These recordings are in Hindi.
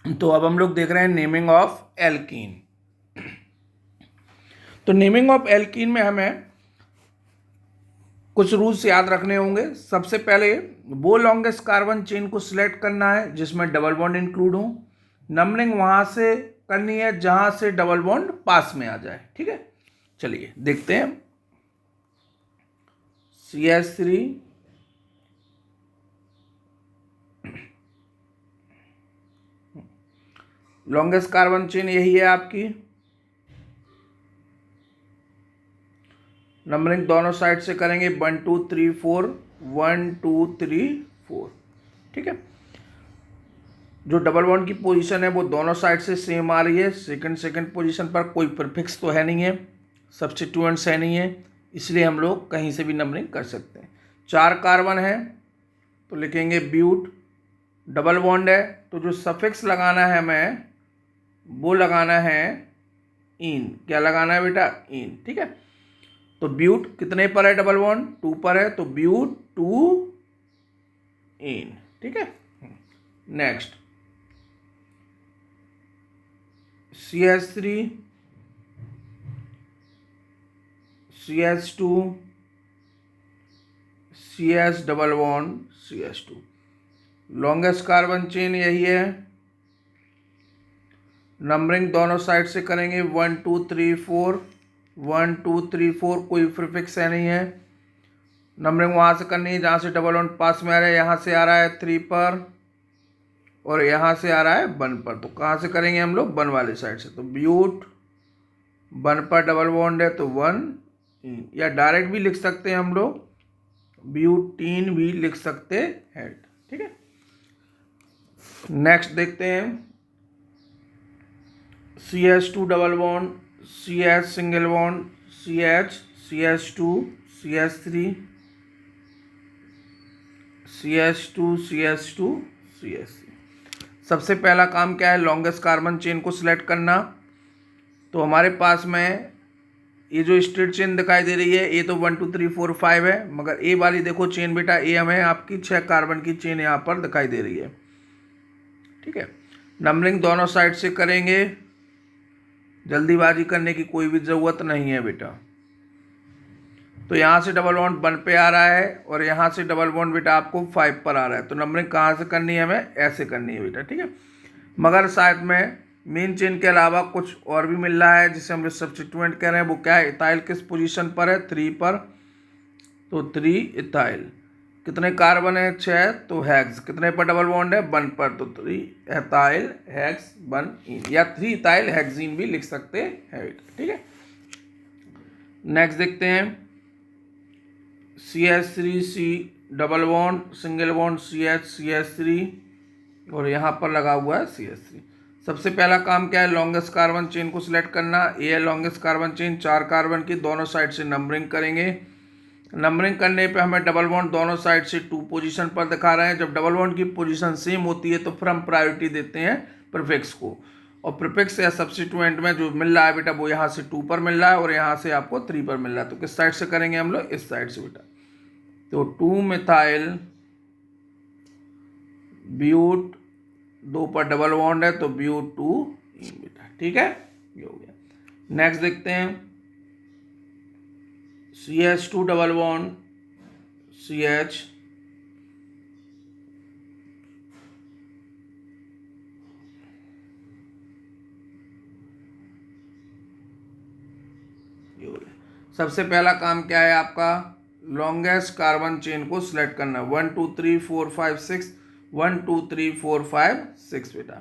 तो अब हम लोग देख रहे हैं नेमिंग ऑफ एल्कीन। तो नेमिंग ऑफ एल्कीन में हमें कुछ रूल्स याद रखने होंगे। सबसे पहले वो लॉन्गेस्ट कार्बन चेन को सिलेक्ट करना है जिसमें डबल बॉन्ड इंक्लूड हो। नंबरिंग वहां से करनी है जहां से डबल बॉन्ड पास में आ जाए। ठीक है, चलिए देखते हैं। CH3, लॉन्गेस्ट कार्बन चेन यही है आपकी। नंबरिंग दोनों साइड से करेंगे 1 2 3 4, 1 2 3 4। ठीक है, जो डबल बॉन्ड की पोजीशन है वो दोनों साइड से सेम आ रही है। सेकंड पोजीशन पर कोई प्रीफिक्स तो है नहीं है, सब्स्टिट्यूएंट्स है नहीं है, इसलिए हम लोग कहीं से भी नंबरिंग कर सकते हैं। 4 कार्बन है तो लिखेंगे ब्यूट। डबल बॉन्ड है तो जो सफिक्स लगाना है हमें वो लगाना है इन। क्या लगाना है बेटा? इन। ठीक है, तो ब्यूट कितने पर है? डबल बॉन्ड 2 पर है, तो ब्यूट 2 इन। ठीक है, next CH3, CH2, CH double bond CH2। Longest carbon chain यही है। नंबरिंग दोनों साइड से करेंगे 1 2 3 4, 1 2 3 4, कोई प्रीफिक्स है नहीं है। नंबरिंग वहां से करनी है जहां से डबल बॉन्ड पास में आ रहा है। यहाँ से आ रहा है 3 पर और यहाँ से आ रहा है 1 पर, तो कहाँ से करेंगे हम लोग? 1 वाले साइड से। तो ब्यूट 1 पर डबल बॉन्ड है तो 1 इन, या डायरेक्ट भी लिख सकते हैं हम लोग, ब्यूटीन भी लिख सकते हैं। ठीक है, नेक्स्ट देखते हैं। CH2 double bond, CH single bond, CH, CH2, CH3, CH2, CH2, CH3। सबसे पहला काम क्या है? लॉन्गेस्ट कार्बन चेन को सिलेक्ट करना। तो हमारे पास में ये जो स्ट्रेट चेन दिखाई दे रही है ये तो 1 2 3 4 5 है, मगर ए वाली देखो चेन बेटा, ए हमें आपकी 6 कार्बन की चेन यहाँ पर दिखाई दे रही है। ठीक है, नंबरिंग दोनों साइड से करेंगे, जल्दीबाजी करने की कोई भी ज़रूरत नहीं है बेटा। तो यहाँ से डबल बॉन्ड 1 पे आ रहा है और यहाँ से डबल बॉन्ड बेटा आपको 5 पर आ रहा है, तो नंबरिंग कहाँ से करनी है? हमें ऐसे करनी है बेटा। ठीक है, मगर साथ में मेन चेन के अलावा कुछ और भी मिल रहा है जिसे हम सब्स्टिट्यूएंट कह रहे हैं। वो क्या है? इथाइल किस पोजीशन पर है? 3 पर, तो 3 इथाइल। कितने कार्बन है? 6, तो हेक्स। कितने पर डबल बॉन्ड है? 1 पर, तो 3 एथाइल हेक्स 1 इन, या 3 इथाइल हेक्सीन भी लिख सकते हैं। ठीक है, नेक्स्ट देखते हैं। CH3C double bond single bond CH3 और यहाँ पर लगा हुआ है CH3। सबसे पहला काम क्या है? लॉन्गेस्ट कार्बन चेन को सिलेक्ट करना। ये है लॉन्गेस्ट कार्बन चेन, 4 कार्बन की, दोनों साइड से नंबरिंग करेंगे। नंबरिंग करने पे हमें डबल बॉन्ड दोनों साइड से 2 पोजीशन पर दिखा रहे हैं। जब डबल बॉन्ड की पोजीशन सेम होती है तो फिर हम प्रायोरिटी देते हैं प्रीफिक्स को, और प्रीफिक्स या सब्स्टिट्यूएंट में जो मिल रहा है बेटा वो यहाँ से 2 पर मिल रहा है और यहाँ से आपको 3 पर मिल रहा है। तो किस साइड से करेंगे हम लोग? इस साइड से बेटा। तो 2 मिथाइल ब्यूट, 2 पर डबल बॉन्ड है तो ब्यूट 2 इन बेटा। ठीक है, ये हो गया। नेक्स्ट देखते हैं। CH2 डबल बॉन्ड CH, सबसे पहला काम क्या है आपका? लॉन्गेस्ट कार्बन चेन को सिलेक्ट करना। 1 2 3 4 5 6, 1 2 3 4 5 6 बेटा।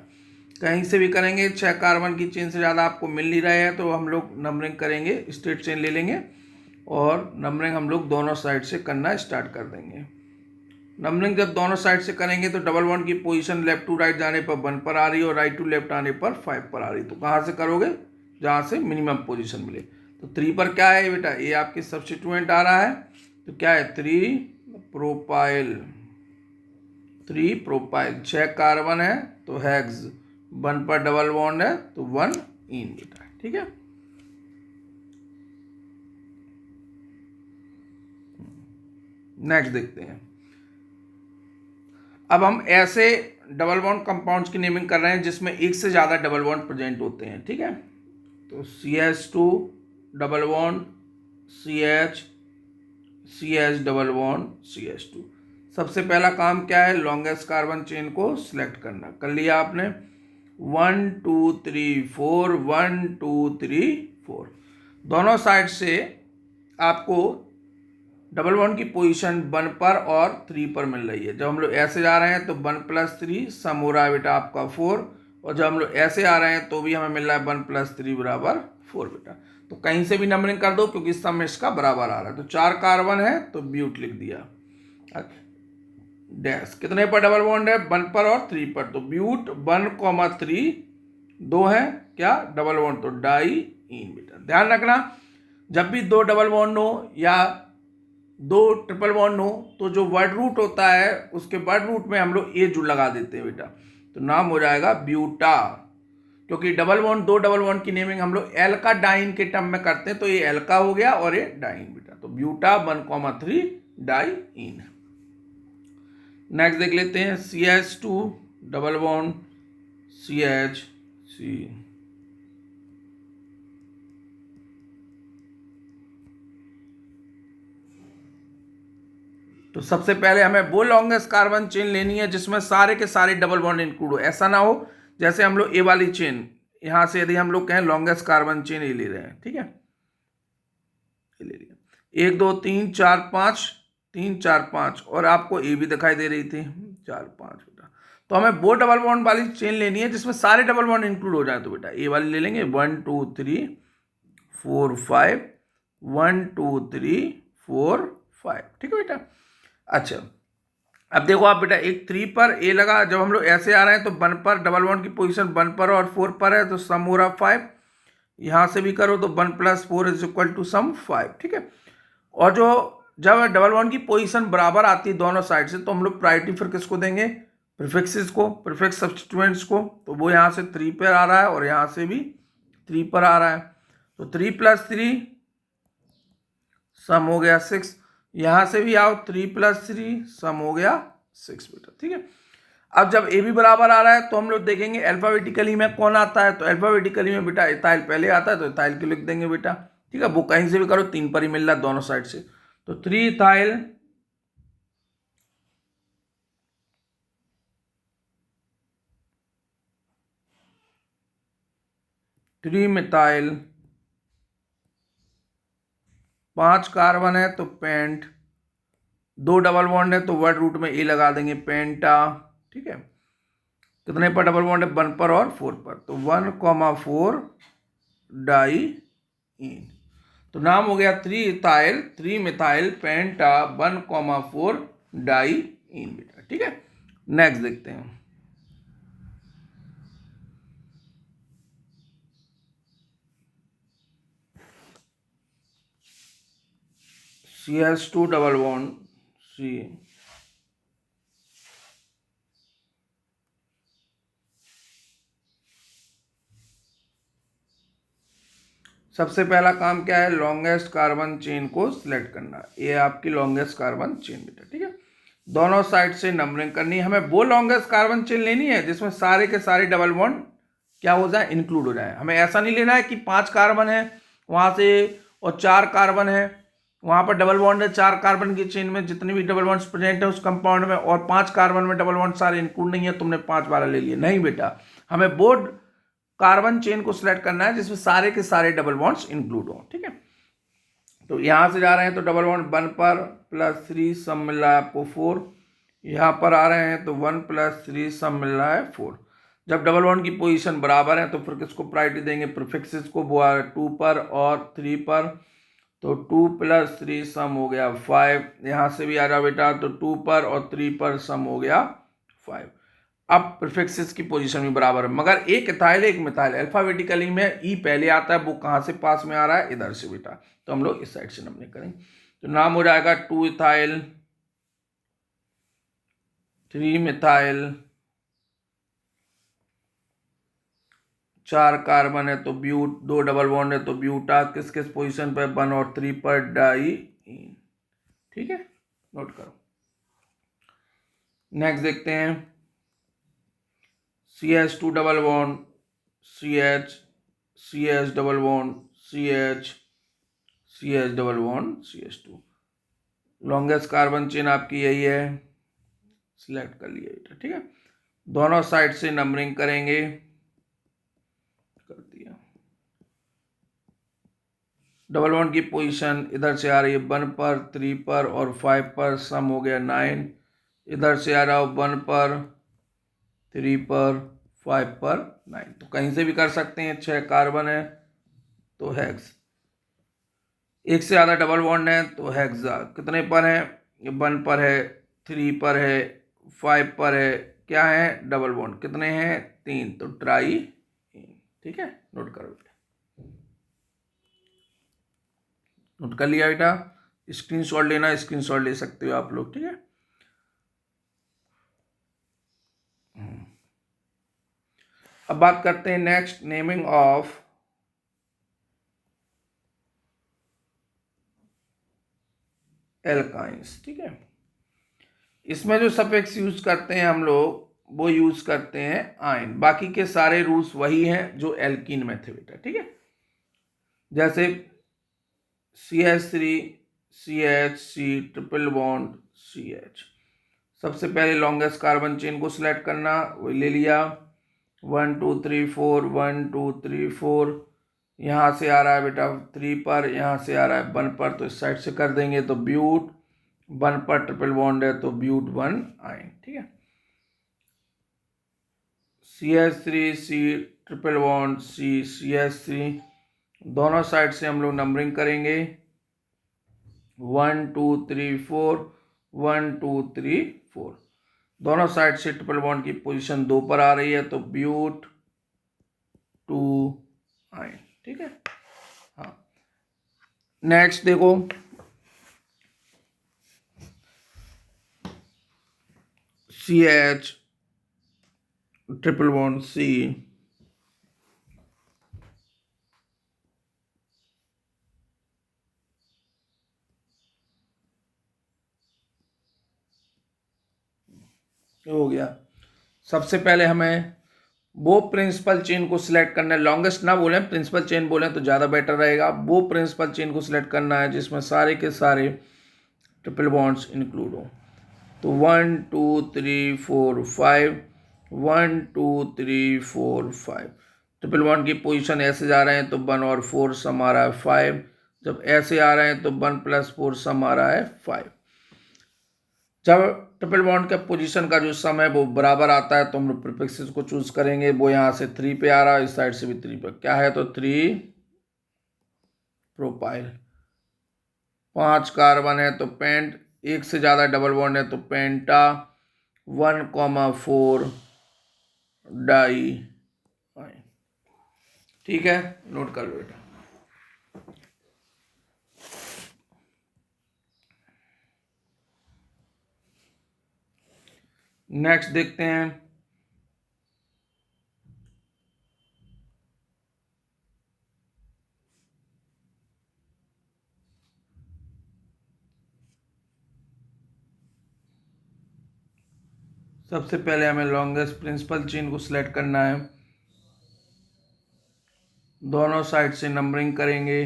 कहीं से भी करेंगे, 6 कार्बन की चेन से ज़्यादा आपको मिल नहीं रहे हैं तो हम लोग नंबरिंग करेंगे, स्ट्रेट चेन ले लेंगे और नंबरिंग हम लोग दोनों साइड से करना स्टार्ट कर देंगे। नंबरिंग जब दोनों साइड से करेंगे तो डबल बॉन्ड की पोजीशन लेफ्ट टू राइट जाने पर 1 पर आ रही है और राइट टू लेफ्ट आने पर 5 पर आ रही है। तो कहाँ से करोगे? जहाँ से मिनिमम पोजीशन मिले। तो 3 पर क्या है बेटा? ये आपके सब्स्टिट्यूएंट आ रहा है, तो क्या है? 3 प्रोपाइल, 3 प्रोपाइल, 6 कार्बन है तो हेक्स, 1 पर डबल बॉन्ड है तो 1 इन बेटा। ठीक है, नेक्स्ट देखते हैं। अब हम ऐसे डबल बॉन्ड कंपाउंड्स की नेमिंग कर रहे हैं जिसमें एक से ज़्यादा डबल बॉन्ड प्रेजेंट होते हैं, ठीक है। तो CH2 double bond CH, CH double bond CH2। सबसे पहला काम क्या है, लॉन्गेस्ट कार्बन चेन को सिलेक्ट करना। कर लिया आपने, 1 2 3 4, 1 2 3 4। दोनों साइड से आपको डबल बॉन्ड की पोजीशन 1 पर और 3 पर मिल रही है। जब हम लोग ऐसे जा रहे हैं तो 1 + 3 सम हो रहा है बेटा आपका 4, और जब हम लोग ऐसे आ रहे हैं तो भी हमें मिल रहा है 1 + 3 = 4 बेटा। तो कहीं से भी नंबरिंग कर दो क्योंकि सम इसका बराबर आ रहा है। तो 4 कार्बन है तो ब्यूट लिख दिया। डैश कितने पर डबल बॉन्ड है, 1 पर और 3 पर, तो ब्यूट 1, 3 दो है क्या डबल बॉन्ड, तो डाई इन बेटा। ध्यान रखना जब भी दो डबल बॉन्ड हो या दो ट्रिपल बॉन्ड हो तो जो वर्ड रूट होता है उसके वर्ड रूट में हम लोग ए जुड़ लगा देते हैं बेटा, तो नाम हो जाएगा ब्यूटा। क्योंकि डबल बॉन्ड, दो डबल बॉन्ड की नेमिंग हम लोग एल्का डाइन के टर्म में करते हैं, तो ये एल्का हो गया और ये डाइन बेटा। तो ब्यूटा 1, 3 डाई इन। नेक्स्ट देख लेते हैं CH2 डबल बॉन्ड CH3। तो सबसे पहले हमें वो लॉन्गेस्ट कार्बन चेन लेनी है जिसमें सारे के सारे डबल बॉन्ड इंक्लूड हो। ऐसा ना हो जैसे हम लोग ए वाली चेन, यहां से यदि हम लोग कहें लॉन्गेस्ट कार्बन चेन ये ले रहे हैं, ठीक है, ये ले लिया 1 2 3 4 5, 3 4 5, और आपको ए भी दिखाई दे रही थी 4 5 बेटा। तो हमें वो डबल बॉन्ड वाली चेन लेनी है जिसमें सारे डबल बॉन्ड इंक्लूड हो जाए। तो बेटा ए वाली ले लेंगे, 1 2 3 4 5, 1 2 3 4 5, ठीक है बेटा। अच्छा अब देखो आप बेटा, एक 3 पर ए लगा, जब हम लोग ऐसे आ रहे हैं तो 1 पर डबल बॉन्ड की पोजीशन 1 पर और 4 पर है, तो सम हो रहा 5। यहां से भी करो तो 1 + 4 = सम 5, ठीक है। और जो जब डबल बॉन्ड की पोजीशन बराबर आती है दोनों साइड से, तो हम लोग प्रायोरिटी फिर किसको देंगे, प्रीफिक्सेस को, प्रीफिक्स सब्स्टिट्यूएंट्स को। तो वो यहाँ से 3 पर आ रहा है और यहाँ से भी 3 पर आ रहा है, तो 3 + 3 सम हो गया 6। यहां से भी आओ 3 + 3 सम हो गया 6 बेटा, ठीक है। अब जब ए भी बराबर आ रहा है तो हम लोग देखेंगे अल्फाबेटिकली में कौन आता है, तो अल्फाबेटिकली में बेटा इथाइल पहले आता है, तो इथाइल को लिख देंगे बेटा, ठीक है। वो कहीं से भी करो 3 पर ही मिल रहा है दोनों साइड से, तो 3 इथाइल 3 मिथाइल, 5 कार्बन है तो पेंट, 2 डबल बॉन्ड है तो वर्ड रूट में ए लगा देंगे पेंटा, ठीक है। कितने पर डबल बॉन्ड है, 1 पर और 4 पर, तो 1, 4 डाई इन। तो नाम हो गया 3 इथाइल 3 मिथाइल पेंटा 1, 4 डाई इन बेटा, ठीक है। नेक्स्ट देखते हैं CH2 डबल बॉन्ड C, सबसे पहला काम क्या है, लॉन्गेस्ट कार्बन चेन को सिलेक्ट करना। ये आपकी लॉन्गेस्ट कार्बन चेन बेटा, ठीक है। दोनों साइड से नंबरिंग करनी है। हमें वो लॉन्गेस्ट कार्बन चेन लेनी है जिसमें सारे के सारे डबल बॉन्ड क्या हो जाए, इंक्लूड हो जाए। हमें ऐसा नहीं लेना है कि 5 कार्बन है वहां से और 4 कार्बन है वहां पर डबल बॉन्ड है, 4 कार्बन की चेन में जितने भी डबल बॉन्ड्स प्रेजेंट है उस कंपाउंड में, और 5 कार्बन में डबल बॉन्ड सारे इंक्लूड नहीं है, तुमने 5 बार ले लिए। नहीं बेटा, हमें वो कार्बन चेन को सिलेक्ट करना है जिसमें सारे के सारे डबल बॉन्ड्स इंक्लूड हो, ठीक है। तो यहां से जा रहे हैं तो डबल बॉन्ड 1 पर +3 सम मिल रहा है आपको 4, यहां पर आ रहे हैं तो 1 + 3 सम मिल रहा है 4। जब डबल बॉन्ड की पोजीशन बराबर है तो फिर किसको प्रायोरिटी देंगे, प्रीफिक्सेस को। वो आ 2 पर और 3 पर, तो 2 + 3 सम हो गया 5। यहां से भी आ रहा बेटा तो 2 पर और 3 पर सम हो गया 5। अब प्रीफिक्सेस की पोजीशन भी बराबर है, मगर एक इथाइल एक मिथाइल, अल्फाबेटिकली में ई पहले आता है, वो कहां से पास में आ रहा है, इधर से बेटा। तो हम लोग इस साइड से नंबरिंग करेंगे, तो नाम हो जाएगा 2 इथाइल 3 मिथाइल, 4 कार्बन है तो ब्यूट, 2 डबल बॉन्ड है तो ब्यूटा, किस किस पोजीशन पर, 1 और 3 पर डाई इन, ठीक है, नोट करो। नेक्स्ट देखते हैं CH2 double bond CH, CH double bond CH, CH double bond CH2। Longest carbon chain आपकी यही है, सिलेक्ट कर लिया बेटा। ठीक है, दोनों साइड से नंबरिंग करेंगे, कर दिया। डबल बॉन्ड की पोजीशन इधर से आ रही है 1 पर, 3 पर और 5 पर, सम हो गया 9। इधर से आ रहा है 1 पर, 3 पर, 5 पर, 9। तो कहीं से भी कर सकते हैं। 6 कार्बन है तो हेक्स, एक से ज़्यादा डबल बॉन्ड है तो हेक्सा। कितने पर है? 1 पर है, 3 पर है, 5 पर है, क्या है? Double bond. कितने हैं? 3, तो ट्राई। ठीक है, नोट करो बेटा, नोट कर लिया बेटा। स्क्रीनशॉट लेना, स्क्रीनशॉट ले सकते हो आप लोग। ठीक है, अब बात करते हैं नेक्स्ट, नेमिंग ऑफ एल्काइंस। ठीक है, इसमें जो सफिक्स यूज करते हैं हम लोग वो यूज करते हैं आयन। बाकी के सारे रूल्स वही हैं जो एल्कीन में थे बेटा। ठीक है, जैसे CH3 CH, triple bond CH। सबसे पहले लॉन्गेस्ट कार्बन चेन को सिलेक्ट करना, वो ले लिया। 1 2 3 4, 1 2 3 4। यहाँ से आ रहा है बेटा 3 पर, यहाँ से आ रहा है 1 पर, तो इस साइड से कर देंगे तो ब्यूट। 1 पर ट्रिपल बॉन्ड है तो ब्यूट 1 आयन। ठीक है, CH3 C, triple bond C, CH3। दोनों साइड से हम लोग नंबरिंग करेंगे 1 2 3 4, 1 2 3 4। दोनों साइड से ट्रिपल बॉन्ड की पोजीशन 2 पर आ रही है तो ब्यूट 2 आयन। ठीक है, हाँ। नेक्स्ट देखो, CH, ट्रिपल बॉन्ड C, हो गया। सबसे पहले हमें वो प्रिंसिपल चेन को सिलेक्ट करना है, लॉन्गेस्ट ना बोलें, प्रिंसिपल चेन बोलें तो ज़्यादा बेटर रहेगा। वो प्रिंसिपल चेन को सिलेक्ट करना है जिसमें सारे के सारे ट्रिपल बॉन्ड्स इंक्लूड हो। तो 1 2 3 4 5, 1 2 3 4 5। ट्रिपल बॉन्ड की पोजीशन ऐसे जा रहे हैं तो 1 और 4 सम आ रहा है 5। जब ऐसे आ रहे हैं तो 1 + 4 सम आ रहा है 5। जब ट्रिपल बॉन्ड का पोजीशन का जो सम है वो बराबर आता है तो हम लोग प्रीफिक्सेस को चूज करेंगे। वो यहाँ से 3 पे आ रहा है, इस साइड से भी 3 पे क्या है तो 3 प्रोपाइल। 5 कार्बन है तो पेंट, एक से ज़्यादा डबल बॉन्ड है तो पेंटा। 1,4 डाई। ठीक है, नोट कर लो बेटा। नेक्स्ट देखते हैं, सबसे पहले हमें लॉन्गेस्ट प्रिंसिपल चेन को सिलेक्ट करना है। दोनों साइड से नंबरिंग करेंगे,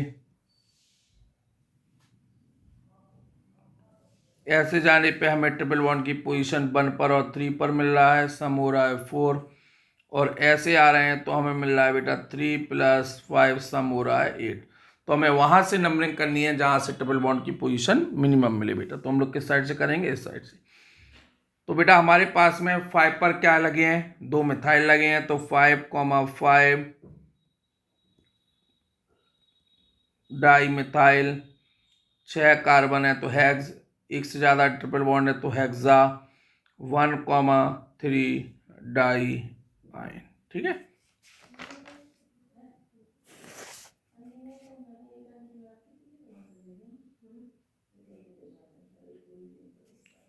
ऐसे जाने पे हमें ट्रिपल बॉन्ड की पोजीशन 1 पर और 3 पर मिल रहा है, सम हो रहा है 4। और ऐसे आ रहे हैं तो हमें मिल रहा है बेटा 3 + 5, सम हो रहा है 8। तो हमें वहां से नंबरिंग करनी है जहां से ट्रिपल बॉन्ड की पोजीशन मिनिमम मिले बेटा। तो हम लोग किस साइड से करेंगे? इस साइड से। तो बेटा हमारे पास में 5 पर क्या लगे हैं? 2 मिथाइल लगे हैं तो 5,5 डाई मिथाइल। 6 कार्बन है तो हेक्स, एक से ज़्यादा ट्रिपल बॉन्ड है तो हेक्सा। 1,3 die ion. ठीक है,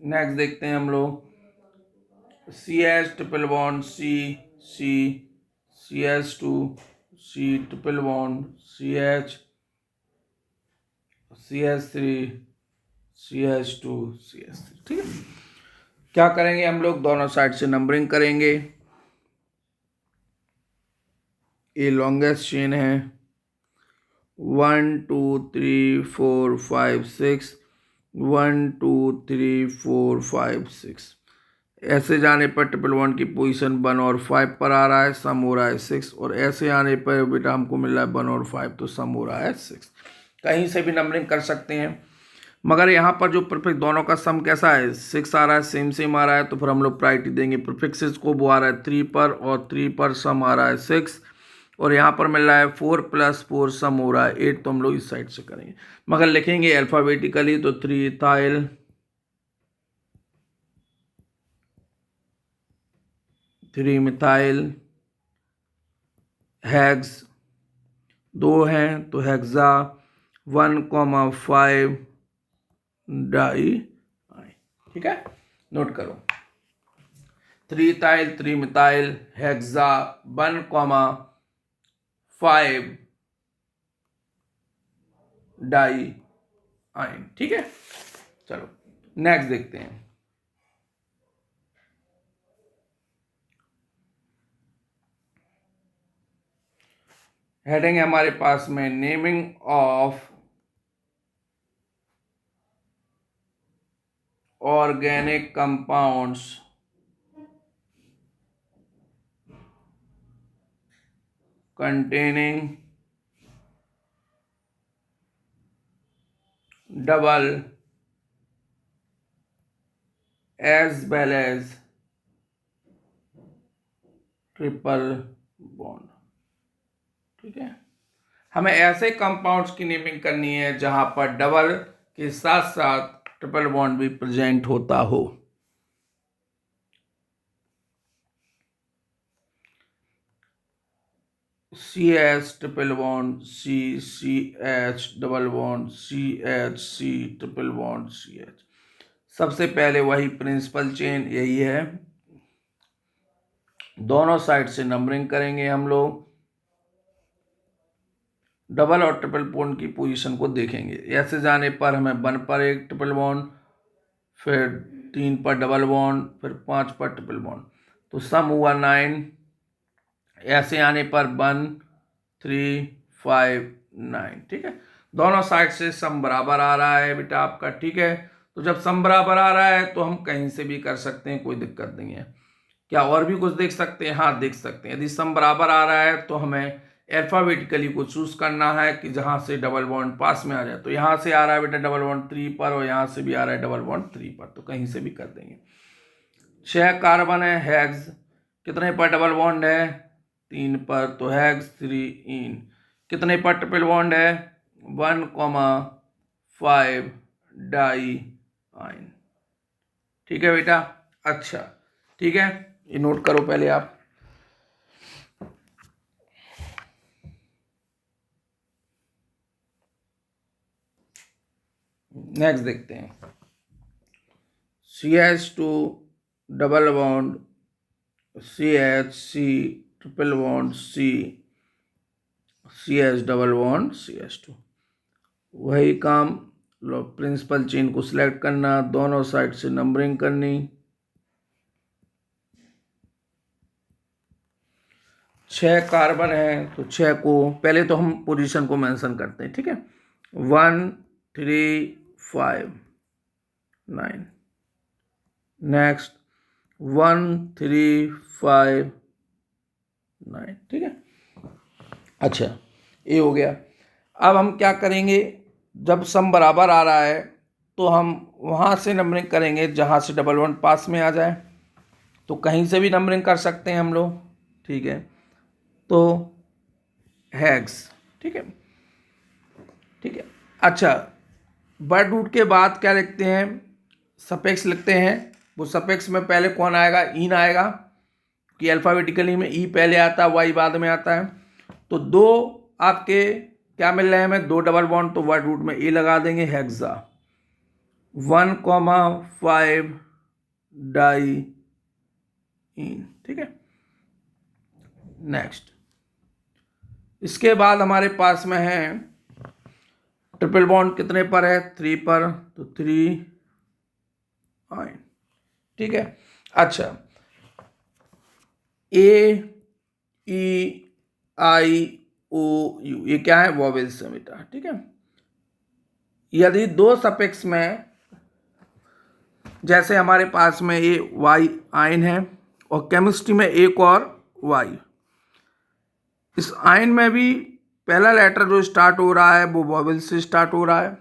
नेक्स्ट देखते हैं हम लोग, CH, triple bond C, C, CH2 C, triple bond CH, CH3 CH2 CH3। ठीक है, क्या करेंगे हम लोग? दोनों साइड से नंबरिंग करेंगे। ये लॉन्गेस्ट चेन है 1 2 3 4 5 6 1 2 3 4 5 6 ऐसे जाने पर ट्रिपल बॉन्ड की पोजीशन 1 और 5 पर आ रहा है, सम हो रहा है 6 और ऐसे आने पर बेटा हमको मिल रहा है 1 और 5 तो सम हो रहा है 6। कहीं से भी नंबरिंग कर सकते हैं मगर यहाँ पर जो प्रीफिक्स दोनों का सम कैसा है 6 आ रहा है, सेम आ रहा है तो फिर हम लोग प्रायोरिटी देंगे प्रीफिक्सेस को। वो आ रहा है 3 पर और 3 पर सम आ रहा है 6 और यहाँ पर मिल रहा है 4 + 4 सम हो रहा है 8 तो हम लोग इस साइड से करेंगे मगर लिखेंगे अल्फ़ाबेटिकली तो 3 इथाइल 3 मिथाइल हेक्स 2 हैं तो हेक्सा 1,5 डाई। ठीक है, नोट करो 3 इथाइल 3 मिथाइल हेक्सा 1,5 डाई आइन। ठीक है, चलो नेक्स्ट देखते हैं। हेडिंग है हमारे पास में naming of organic compounds containing double as well as triple bond. ठीक है, हमें ऐसे कंपाउंड्स की नेमिंग करनी है जहां पर डबल के साथ साथ ट्रिपल बॉन्ड भी प्रेजेंट होता हो। CH triple bond CH double bond CH triple bond CH। सबसे पहले वही प्रिंसिपल चेन यही है, दोनों साइड से नंबरिंग करेंगे हम लोग, डबल और ट्रिपल बॉन्ड की पोजीशन को देखेंगे। ऐसे जाने पर हमें 1 पर एक ट्रिपल बॉन्ड, फिर 3 पर डबल बॉन्ड, फिर 5 पर ट्रिपल बॉन्ड तो सम हुआ 9। ऐसे आने पर 1 3 5 9। ठीक है, दोनों साइड से सम बराबर आ रहा है बेटा आपका। ठीक है, तो जब सम बराबर आ रहा है तो हम कहीं से भी कर सकते हैं, कोई दिक्कत नहीं है। क्या और भी कुछ देख सकते हैं? हाँ देख सकते हैं। यदि सम बराबर आ रहा है तो हमें अल्फाबेटिकली को चूज करना है कि जहां से डबल बॉन्ड पास में आ जाए। तो यहां से आ रहा है बेटा डबल बॉन्ड 3 पर और यहां से भी आ रहा है डबल बॉन्ड 3 पर, तो कहीं से भी कर देंगे। 6 कार्बन है हेक्स, कितने पर डबल बॉन्ड है? 3 पर, तो हेक्स 3 इन। कितने पर ट्रिपल बॉन्ड है? 1,5 डाई आइन। ठीक है बेटा, अच्छा ठीक है, ये नोट करो पहले आप। नेक्स्ट देखते हैं, CH2 double bond CH triple bond CH double bond CH2। वही काम, लो प्रिंसिपल चेन को सिलेक्ट करना, दोनों साइड से नंबरिंग करनी। 6 कार्बन है तो 6 को पहले तो हम पोजीशन को मेंशन करते हैं। ठीक है, 1 3 5 9। नेक्स्ट 1 3 5 9। ठीक है, अच्छा ये हो गया। अब हम क्या करेंगे, जब सम बराबर आ रहा है तो हम वहाँ से नंबरिंग करेंगे जहाँ से डबल बॉन्ड पास में आ जाए। तो कहीं से भी नंबरिंग कर सकते हैं हम लोग। ठीक है, तो हेक्स। ठीक है, ठीक है, अच्छा वर्ड रूट के बाद क्या लिखते हैं? सफिक्स लिखते हैं। वो सफिक्स में पहले कौन आएगा? इन आएगा, कि अल्फाबेटिकली में ई पहले आता है, वाई बाद में आता है। तो 2 आपके क्या मिल रहे हैं हमें? 2 डबल बॉन्ड, तो वर्ड रूट में ए लगा देंगे, हेक्सा 1,5 डाई इन। ठीक है, नेक्स्ट इसके बाद हमारे पास में है ट्रिपल बॉन्ड, कितने पर है? 3 पर, तो 3 आइन। ठीक है, अच्छा ए ई आई ओ यू, ये क्या है? वॉवेल्स है बेटा, ठीक है। यदि दो सफिक्स में, जैसे हमारे पास में ये वाई आयन है और केमिस्ट्री में एक और वाई, इस आयन में भी पहला लेटर जो स्टार्ट हो रहा है वो वॉवेल से स्टार्ट हो रहा है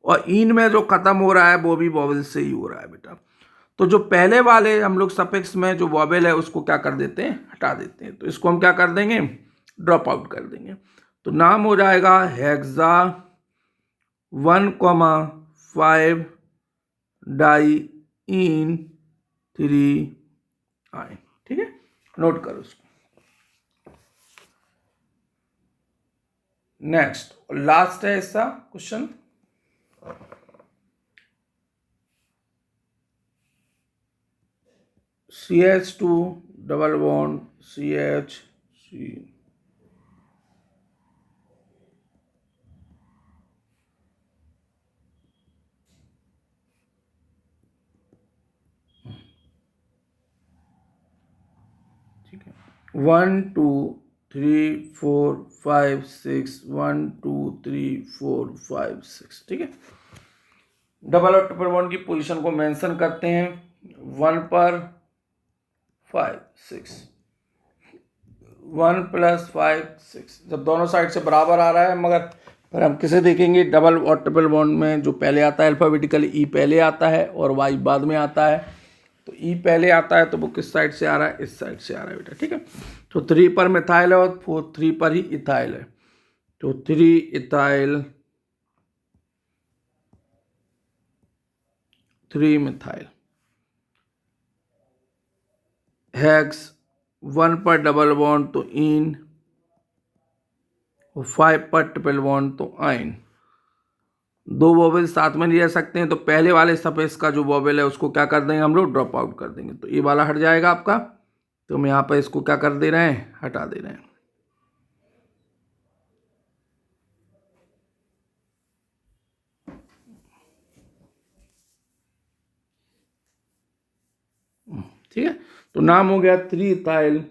और इन में जो खत्म हो रहा है वो भी वॉवेल से ही हो रहा है बेटा। तो जो पहले वाले हम लोग सफिक्स में जो वॉवेल है उसको क्या कर देते हैं? हटा देते हैं। तो इसको हम क्या कर देंगे? ड्रॉप आउट कर देंगे। तो नाम हो जाएगा हेक्सा 1,5 डाई इन 3 आयन, ठीक है। नोट करो उसको। नेक्स्ट और लास्ट है इसका question. CH2 double bond CH3, ठीक है। 1 2 3 4 5 6, 1 2 3 4 5 6, ठीक है। डबल और ट्रिपल बॉन्ड की पोजीशन को मेंशन करते हैं। 1 पर 5 6, 1 + 5 6, जब दोनों साइड से बराबर आ रहा है, मगर पर हम किसे देखेंगे? डबल और ट्रिपल बॉन्ड में जो पहले आता है अल्फाबेटिकली ई पहले आता है और वाई बाद में आता है। तो ई पहले आता है तो वो किस साइड से आ रहा है? इस साइड से आ रहा है बेटा, ठीक है। तो 3 पर मिथाइल है और 3 पर ही इथाइल है। तो 3 इथाइल 3 मिथाइल। हेक्स 1 पर डबल बॉन्ड तो इन और 5 पर ट्रिपल बॉन्ड तो आइन। दो वोवेल साथ में नहीं रह सकते हैं, तो पहले वाले सफिक्स का जो वोवेल है उसको क्या कर देंगे हम लोग? ड्रॉप आउट कर देंगे। तो ये वाला हट जाएगा आपका। तो हम यहाँ पर इसको क्या कर दे रहे हैं? हटा दे रहे हैं। ठीक है। तो नाम हो गया 3 इथाइल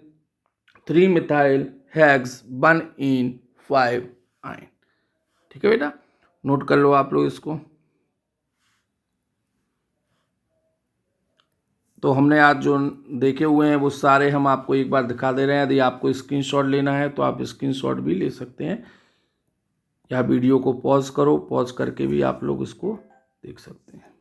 3 मिथाइल हेक्स 1 इन 5 आइन, ठीक है बेटा। नोट कर लो आप लोग इसको। तो हमने आज जो देखे हुए हैं वो सारे हम आपको एक बार दिखा दे रहे हैं। यदि आपको स्क्रीनशॉट लेना है तो आप स्क्रीनशॉट भी ले सकते हैं, या वीडियो को पॉज करो, पॉज करके भी आप लोग इसको देख सकते हैं।